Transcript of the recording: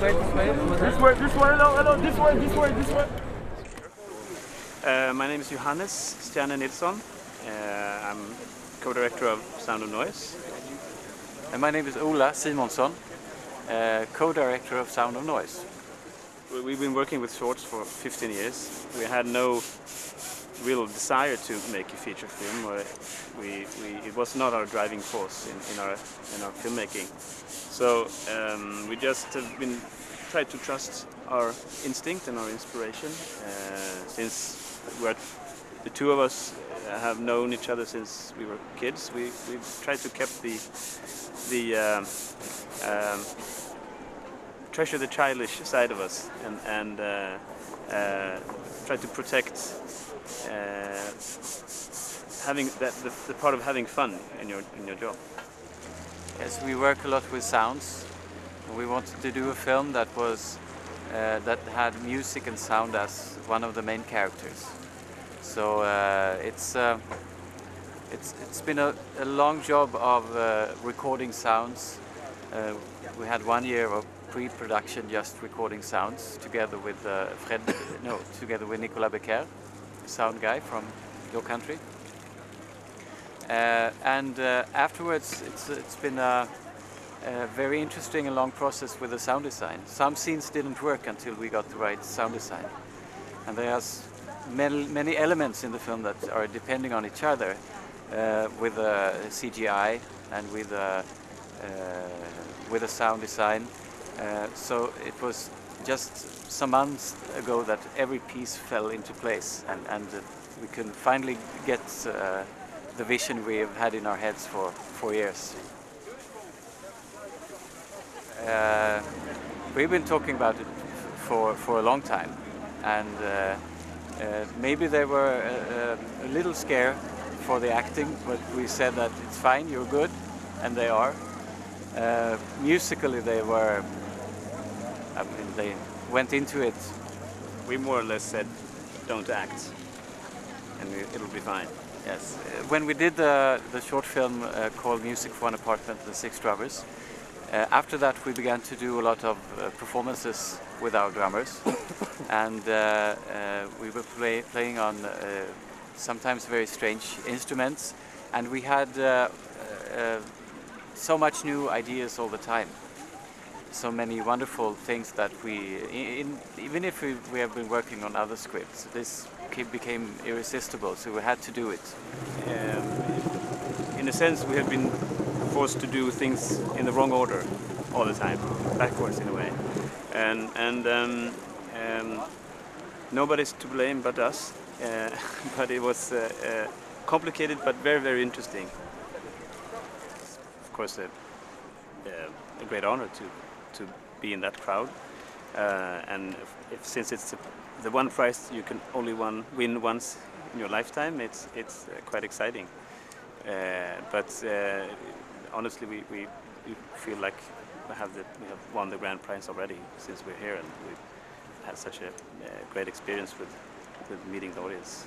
My name is Johannes Stjerne Nilsson. I'm co-director of Sound of Noise. And my name is Ola Simosson, co-director of Sound of Noise. We've been working with shorts for 15 years. We had no real desire to make a feature film. It was not our driving force in our filmmaking. So we just have been tried to trust our instinct and our inspiration. Since the two of us have known each other since we were kids, we tried to keep treasure the childish side of us and try to protect having the part of having fun in your job. Yes, we work a lot with sounds. We wanted to do a film that was that had music and sound as one of the main characters. So it's been a long job of recording sounds. We had 1 year of pre-production just recording sounds together with together with Nicolas Becker, sound guy from your country. And afterwards it's been a very interesting and long process with the sound design. Some scenes didn't work until we got the right sound design. And there's many elements in the film that are depending on each other with CGI and with a sound design. So it was just some months ago that every piece fell into place and we could finally get the vision we've had in our heads for 4 years. We've been talking about it for a long time, and maybe they were a little scared for the acting, but we said that it's fine, you're good, and they are. Musically they were, they went into it. We more or less said, don't act, and it'll be fine. Yes. When we did the short film called Music for One Apartment, The Six Drummers, after that we began to do a lot of performances with our drummers, and we were playing on sometimes very strange instruments, and we had so much new ideas all the time. So many wonderful things that even if we have been working on other scripts, this became irresistible, so we had to do it. In a sense, we have been forced to do things in the wrong order all the time, backwards in a way, and nobody's to blame but us. But it was complicated, but very, very interesting. Of course, a great honor to be in that crowd, and since it's the one prize you can only win once in your lifetime, it's quite exciting. But honestly, we feel like we have won the grand prize already since we're here, and we've had such a great experience with meeting the audience.